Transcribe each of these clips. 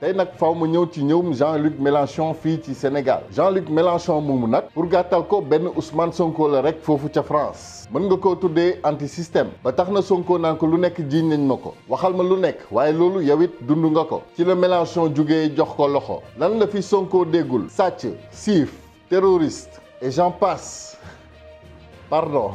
tey nag faw ma ñëw ci ñëwum Jean-Luc Mélenchon fii ci Sénégal Jean-Luc Mélenchon moomu nag pour gàttal ko benn Ousmane Sonko la rek foofu ca France mën nga koo tuddee anti système ba tax na Sonko naan ko lu nekk jiiñ nañ ma ko waxal ma lu nekk waaye loolu yow it dund nga ko ci la Mélenchon jugee jox ko loxo lan la fi Sonko déggul sàcc siif terroriste et j'en passe pardon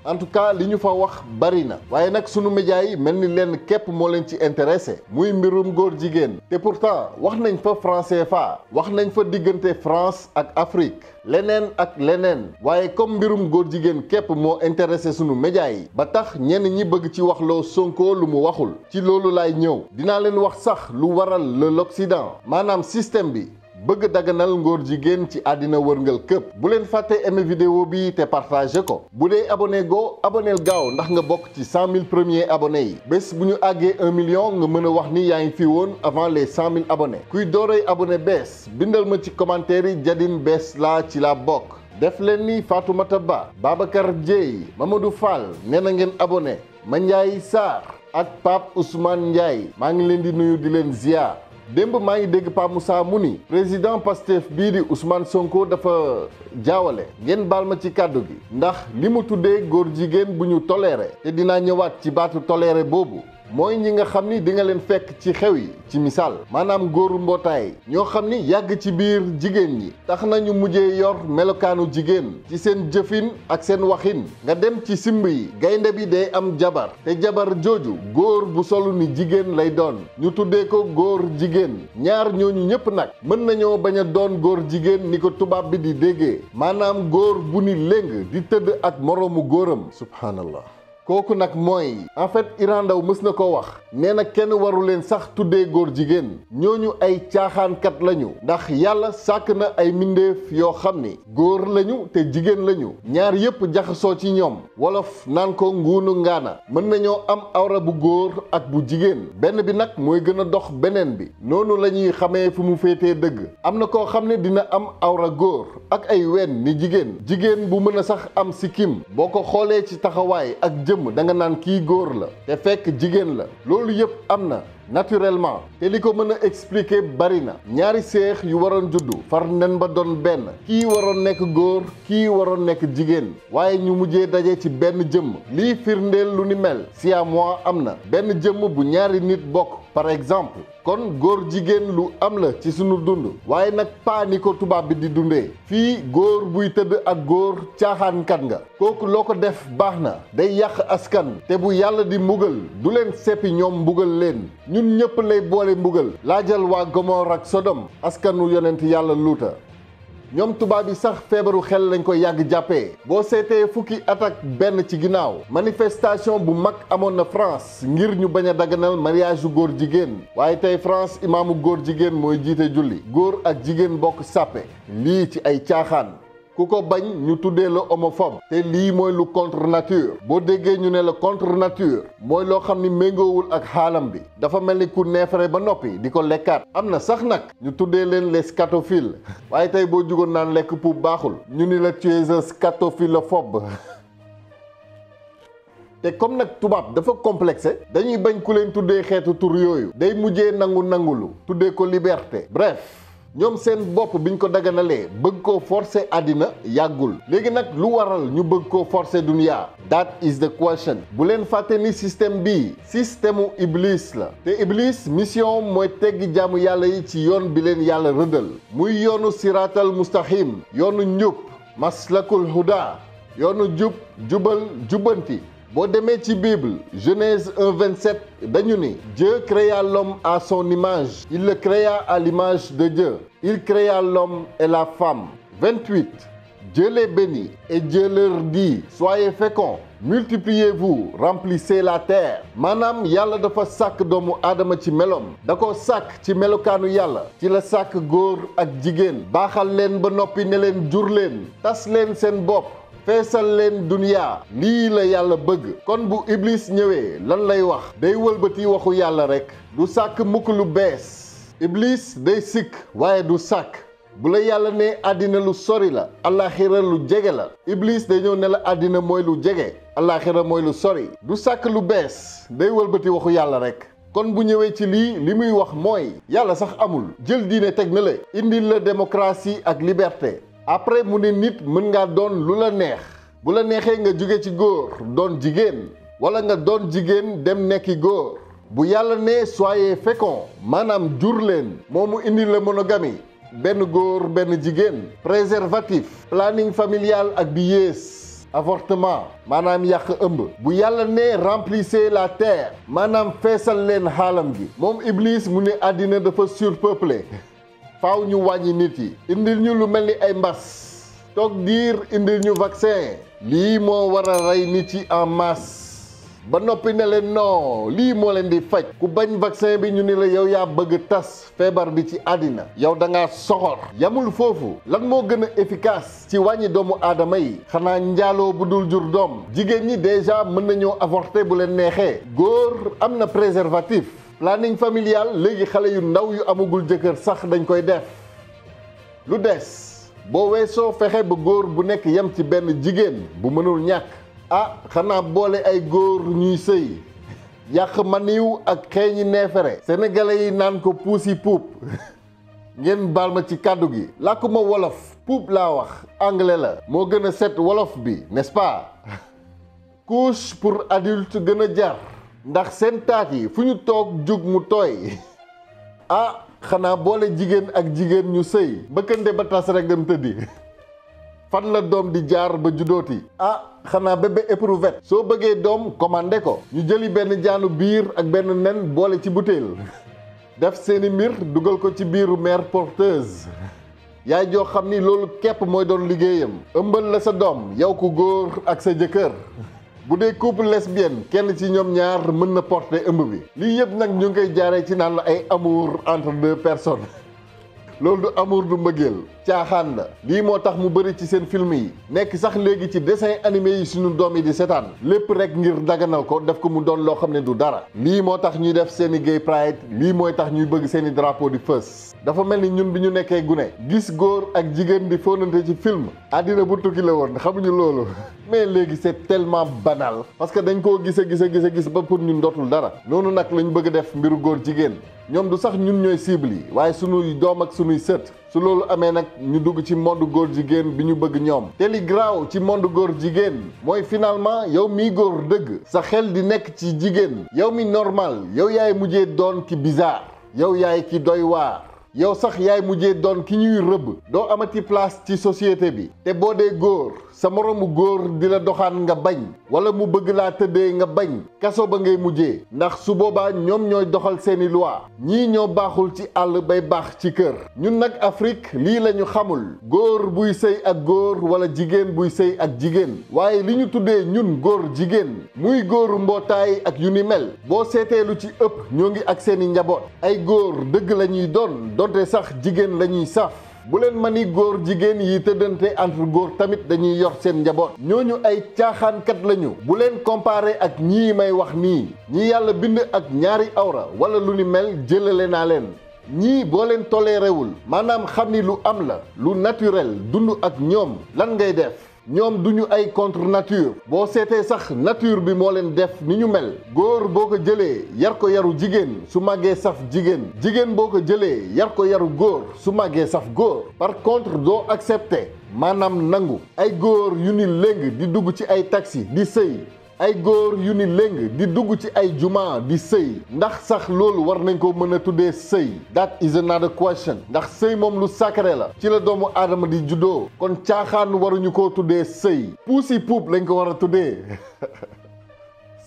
en tout cas li ñu fa wax bari na waaye nag sunu médias yi mel ni lenn képp moo leen ci intéressé muy mbirum góor jigéen te pourtant wax nañ fa franc CFA wax nañ fa diggante France ak Afrique leneen ak leneen waaye comme mbirum góor jigéen képp moo intéressé sunu médias yi ba tax ñenn ñi bëgg ci waxloo Sonko lu mu waxul ci loolu laay ñëw dinaa leen wax sax lu waral l'Occident maanaam système bi bëgg daganal ngóor jigéen ci àddina wërngal këpp bu leen fàtte aimé vidéo bi te partagé ko bu dee abonné go aboneel gaaw ndax nga bokk ci 100 000 premiers abonnés yi bés bu ñu àggee 1 million nga mën a wax ni yaa ngi fi woon avant les 100 000 abonnés kuy dooroy abonné bees bindal ma ci commentaire yi Jadine bees laa ci laa bokk def leen ni Fatoumata Ba Babacar Dieye Mamadou Fall nee na ngeen abonné Mandiaye Sarr ak Pape Ousmane Ndiaye maa ngi leen di nuyu di leen ziar démb maa ngi dégg Pa Moussa mu ni président Pastef bii di Ousmane Sonko dafa jaawale ngeen baal ma ci kàddu gi ndax li mu tuddee góor jigéen bu ñu toléré te dinaa ñëwaat ci baatu toléré boobu mooy ñi nga xam ni di nga leen fekk ci xew yi ci misaal maanaam góoru mbootaay ñoo xam ni yàgg ci biir jigéen ñi tax nañu mujjee yor melokaanu jigéen ci seen jëfin ak seen waxin nga dem ci simb yi gaynde bi day am jabar te jabar jooju góor bu solu ni jigéen lay doon ñu tuddee ko góor jigéen ñaar ñooñu ñëpp nag mën nañoo bañ a doon góor jigéen ni ko tubaab bi di déggee maanaam góor bu ni léng di tëdd ak moroomu góoram subhanallah kooku nag mooy en fait Iran Ndaw mës na ko wax nee na kenn waru leen sax tuddee góor jigéen ñooñu ay caaxaankat lañu ndax yàlla sàkk na ay mbindeef yoo xam ni góor lañu te jigéen lañu ñaar yépp jaxasoo ci ñoom wolof naan ko nguunu ngaana mën nañoo am awra bu góor ak bu jigéen benn bi nag mooy gën a dox beneen bi noonu la ñuy xamee fu mu féetee dëgg am na koo xam ne dina am awra góor ak ay ween ni jigéen bu mën a sax am sikkim boo ko xoolee ci taxawaay ak jëm da nga naan kii góor la te fekk jigéen la loolu yëpp am na naturellement te li ko mën a expliquer bari na ñaari seex yu waroon juddu far nen ba doon benn kii waroon nekk góor kii waroon nekk jigéen waaye ñu mujjee daje ci benn jëmm lii firndeel lu ni mel siamois am na benn jëmm bu ñaari nit bokk par exemple kon góor jigéen lu am la ci sunu dund waaye nag paa ni ko tubaab bi di dundee fii góor buy tëdd ak góor caaxaankat nga kooku loo ko def baax na day yàq askan te bu yàlla di mbugal du leen seppi ñoom mbugal leen ñun ñëpp lay boole mbugal laajal waa Gomor ak Sodom askanu yonent yàlla luuta ñoom tubaab yi sax feebaru xel lañ ko yàgg jàppee boo seetee fukki at ak benn ci ginnaaw manifestation bu mag amoon na France ngir ñu bañ a daganal mariage yu góor jigéen waaye tey France imaamu góor jigéen mooy jiite julli góor ak jigéen bokk sàppe lii ci ay caaxaan ku ko bañ ñu tuddee la homophobe te lii mooy lu contre nature boo déggee ñu ne la contre nature mooy loo xam ni méngoowul ak xaalam bi dafa mel ni ku neefere ba noppi di ko lekkaat am na sax nag ñu tuddee leen les scatophiles waaye tey boo jugoon naan lekk puub baaxul ñu ni la tu es un scatophilophobe te comme nag tubaab dafa complexé dañuy bañ ku leen tuddee xeetu tur yooyu day mujjee nangulu tuddee ko liberté bref ñoom seen bopp biñ ko daganalee bëgg koo forcer àddina yàggul léegi nag lu waral ñu bëgg koo forcer dunya that is the question bu leen fàtte ni système bii système u iblis la te iblis mission mooy teggi jaamu yàlla yi ci yoon bi leen yàlla rëddal muy yoonu siraatal mustaqim yoonu njub maslakul huda yoonu jubal jubbanti boo demee ci Bible Genèse 1:27 dañu ni Dieu créa l'homme à son image il le créa à l'image de Dieu il créa l'homme et la femme 28 Dieu les bénit et Dieu leur dit soyez féconds multipliez-vous remplissez la terre maanaam yàlla dafa sàkk doomu aadama ci meloom da ko sàkk ci melokaanu yàlla ci la sàkk góor ak jigéen baaxal leen ba noppi ne leen jur leen tas leen seen bopp feesal leen duniyaa lii la yàlla bëgg kon bu iblis ñëwee lan lay wax day wëlbati waxu yàlla rekk du sàkk mukk lu bees iblis day sikk waaye du sàkk bu la yàlla ne àddina lu sori la àllaaxira lu jege la Iblis day ñëw ne la àddina mooy lu jege àllaaxira mooy lu sori du sàkk lu bees day wëlbati waxu yàlla rek kon bu ñëwee ci lii li muy wax mooy yàlla sax amul jël diine teg na la indil la démocratie ak liberté après mu ne nit mën ngaa doon lu la neex bu la neexee nga jóge ci góor doon jigéen wala nga doon jigéen dem nekki góor bu yàlla ne soyez féconds maanaam jur leen moomu indil la monogamie benn góor benn jigéen préservatif planning familial ak bi yées avortement maanaam yàq ëmb bu yàlla ne remplissez la terre maanaam feesal leen xaalam gi moom Iblis mu ne àddina dafa surpeuplé faaw ñu wàññi nit yi indil ñu lu mel ni ay mbas toog diir indil ñu vaccin lii moo war a rey nit yi en masse ba noppi ne leen non lii moo leen di faj ku bañ vaccin bi ñu ni la yow yaa bëgg tas feebar bi ci àddina yow da ngaa soxor yamul foofu lan moo gën a efficace ci wàññi doomu aadama yi xanaa njaaloo bu dul jur doom jigéen ñi déjà mën nañoo avorter bu leen neexee góor am na préservatif planning familial léegi xale yu ndaw yu amagul jëkkër sax dañ koy def lu des boo weesoo fexe ba góor bu nekk yem ci benn jigéen bu mënul ñàkk xanaa boole ay góor ñuy sëy yàq maniw ak xeeñi neefere sénégalais yi naan ko puusi puup ngeen baal ma ci kàddu gi làkkuma wolof puup laa wax anglais la moo gën a set wolof bi n'est-ce pas couche pour adulte gën a jar ndax seen taat yi fu ñu toog jug mu tooy xanaa boole jigéen ak jigéen ñu sëy bëkkante ba tas rek dem tëddi fan la doom di jaar ba juddooti xanaa bébé éprouvette soo bëggee doom commandé ko ñu jëli benn jaanu biir ak benn nen boole ci butéel def seeni mbir dugal ko ci biiru mère porteuse yaay joo xam ni loolu képp mooy doon liggéeyam ëmbal la sa doom yow ku góor ak sa jëkkër bu dee couple lesbienne kenn ci ñoom ñaar mën na porter ëmb bi lii yëpp nag ñu ngi koy jaaree ci naan la ay amour entre deux personnes loolu du amour du mbëggeel caaxaan la lii moo tax mu bëri ci seen film yi nekk sax léegi ci dessin animé yi suñu doom yi di seetaan lépp rek ngir daganal ko def ko mu doon loo xam ne du dara lii moo tax ñuy def seeni gay pride lii mooy tax ñuy bëgg seeni drapeau di fës dafa mel ni ñun bi ñu nekkee gune gis góor ak jigéen di fóonante ci film àddina bu tukki la woon xamuñu loolu mais léegi c'est tellement banal parce que dañ koo gis ba pour ñun dootul dara noonu nag lañ bëgg def mbiru góor jigéen ñoom du sax ñun ñooy cible yi waaye sunuy doom ak sunuy sët su loolu amee nag ñu dugg ci monde góor jigéen bi ñu bëgg ñoom te li graaw ci monde góor jigéen mooy finalement yow miy góor dëgg sa xel di nekk ci jigéen yow mi normal yow yaay mujjee doon ki bizarre yow yaay ki doy waar yow sax yaay mujjee doon ki ñuy rëbb doo amati place ci société bi te boo dee góor sa moroomu góor di la doxaan nga bañ wala mu bëgg laa tëddee nga bañ kaso ba ngay mujjee ndax su boobaa ñoom ñooy doxal seeni loi ñii ñoo baaxul ci àll bay baax ci kër ñun nag Afrique lii la ñu xamul góor buy sëy ak góor wala jigéen buy sëy ak jigéen waaye li ñu tuddee ñun góor jigéen muy góoru mbootaay ak yu ni mel boo seetee lu ci ëpp ñoo ngi ak seeni njaboot ay góor dëgg la ñuy doon donte sax jigéen la ñuy saf bu leen ma ni góor jigéen yi tëddante entre góor tamit dañuy yor seen njaboot ñooñu ay caaxaankat lañu bu leen comparé ak ñii may wax nii ñi yàlla bind ak ñaari awra wala lu ni mel jëlale naa leen ñii boo leen tolérewul maanaam xam ni lu am la lu naturel dund ak ñoom lan ngay def ñoom duñu ay contre nature boo seetee sax nature bi moo leen def ni ñu mel góor boo ko jëlee yar ko yaru jigéen su màggee saf jigéen jigéen boo ko jëlee yar ko yaru góor su màggee saf góor par contre doo accepter maanaam nangu ay góor yu ni léng di dugg ci ay taxi di sëy ay góor yu ni léng di dugg ci ay juma di sëy ndax sax loolu war nañ ko mën a tuddee sëy that is another question ndax sëy moom lu sacré la ci la doomu aadama di juddoo kon caaxaan waruñu koo tuddee sëy puusi puup lañ ko war a tuddee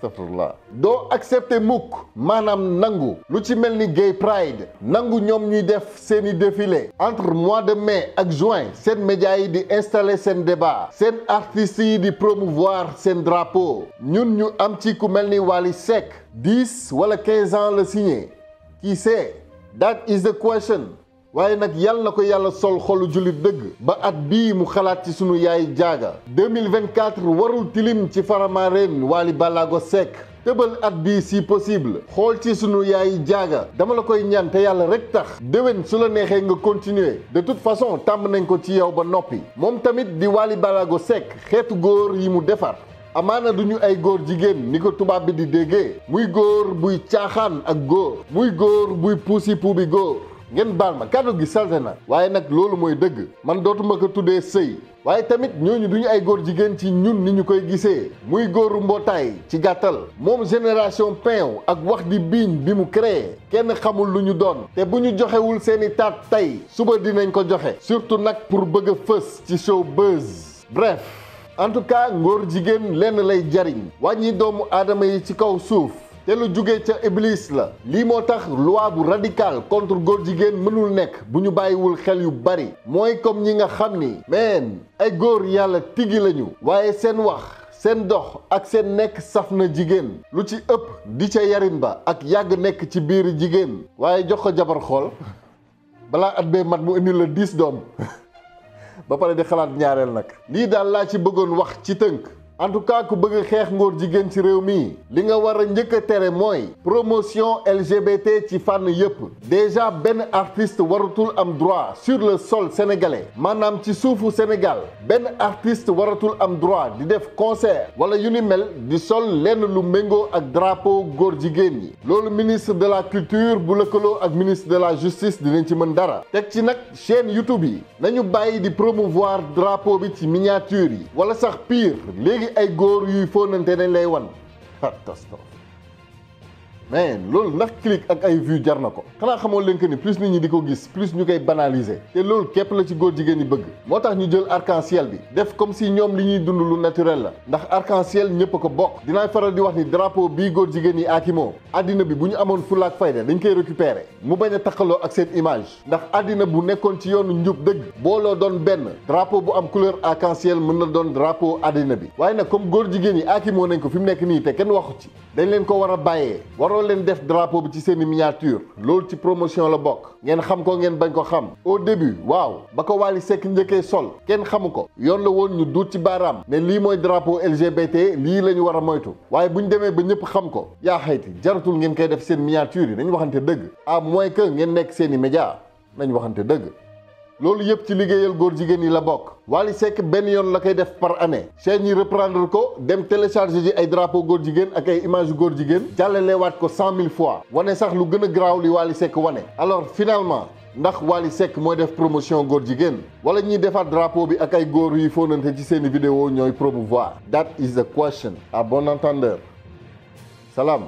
astafurlah doo accepter mukk maanaam nangu lu ci mel ni gay pride nangu ñoom ñuy def seeni défilé entre mois de mai ak juin seen médias yi di installer seen débat seen artistes yi di promouvoir seen drapeau ñun ñu am ci ku mel ni Wally Seck 10 wala 15 ans la signé qui sait that is the question waaye nag yàlla na ko yàlla sol xolu jullit dëgg ba at bii mu xalaat ci sunu yaay jaaga 2024 warul tilim ci Faramareen Wally Ballago Seck tëbal at bii si possible xool ci sunu yaay jaaga dama la koy ñaan te yàlla rek tax déwén su la neexee nga continuer de toute façon tàmm nañ ko ci yow ba noppi moom tamit di Wally Ballago Seck xeetu góor yi mu defar amaana duñu ay góor jigéen ni ko tubaab bi di déggee muy góor buy caaxaan ak góor muy góor buy puusi puubi góor ngeen baal ma kàddu gi salte na waaye nag loolu mooy dëgg man dootuma ko tuddee sëy waaye tamit ñooñu duñu ay góor jigéen ci ñun ni ñu koy gisee muy góoru mbootaay ci gàttal moom génération pain ak wax di biiñ bi mu créé kenn xamul lu ñu doon te bu ñu joxewul seeni taat tey suba dinañ ko joxe surtout nag pour bëgg a fës ci show buzz bref en tout cas ngóor jigéen lenn lay jariñ wàññi doomu aadama yi ci kaw suuf te lu jóge ca iblis la lii moo tax loi bu radical contre góor jigéen mënul nekk bu ñu bàyyiwul xel yu bari mooy comme ñi nga xam ni meen ay góor yàlla tigi lañu waaye seen wax seen dox ak seen nekk saf na jigéen lu ci ëpp di ca yarin ba ak yàgg nekk ci biir jigéen waaye jox ko jabar xool balaa at bee mat mu indi la 10 doom ba pare di xalaat ñaareel nag lii daal laa ci bëggoon wax ci tënk en tout cas ku bëgg xeex ngóor jigéen ci réew mi li nga war a njëkk a tere mooy promotion LGBT ci fànn yépp déjà benn artiste waratul am droit sur le sol sénégalais maanaam ci suufu Sénégal benn artiste waratul am droit di def concert wala yu ni mel di sol lenn lu méngoo ak drapeau góor jigéen yi loolu ministre de la culture bu lëkkaloo ak ministre de la justice dinañ ci mën dara teg ci nag chaîne YouTube yi nañu bàyyi di promouvoir drapeau bi ci miniature yi wala sax pire léegi ay góor yuy fóonante nañ lay wan catastrophe mais loolu ndax clic ak ay vues jar na ko xanaa xamoo leen que ni plus nit ñi di ko gis plus ñu koy banaliser te loolu képp la ci góor jigéen ñi bëgg moo tax ñu jël arc-en-ciel bi def comme si ñoom li ñuy dund lu naturel la ndax arc-en-ciel ñëpp a ko bokk dinaa faral di wax ni drapeau bii góor jigéen yi aakimoo àddina bi bu ñu amoon fulla ak fayda dañ koy récupérer mu bañ a takkaloo ak seen image ndax àddina bu nekkoon ci yoonu njub dëgg booloo doon benn drapeau bu am couleur arc-en-ciel mën na doon drapeau àddina bi waaye nag comme góor jigéen yi aakimoo nañ ko fi mu nekk nii te kenn waxu ci dañ leen ko war a bàyyee leen def drapeau bi ci seeni miniature loolu ci promotion la bokk ngeen xam ko ngeen bañ ko xam au début waaw ba ko Wally Seck njëkkee sol kenn xamu ko yoon la woon ñu duut ci baaraam ne lii mooy drapeau LGBT lii la ñu war a moytu waaye bu ñu demee ba ñëpp xam ko yaa xayti jaratul ngeen koy def seen miniature yi nañ waxante dëgg à moins que ngeen nekk seeni média nañ waxante dëgg loolu yëpp ci liggéeyal góor jigéen yi la bokk Wally Seck benn yoon la koy def par année chaîne yi reprendre ko dem télécharger ji ay drapeau góor jigéen ak ay image góor jigéen jàllalewaat ko 100 000 fois wane sax lu gën a garaaw li Wally Seck wane alors finalement ndax Wally Seck mooy def promotion góor jigéen wala ñiy defaat drapeau bi ak ay góor yi fóonante ci seeni vidéo ñooy promouvoir that is the question à bon entendeur salaam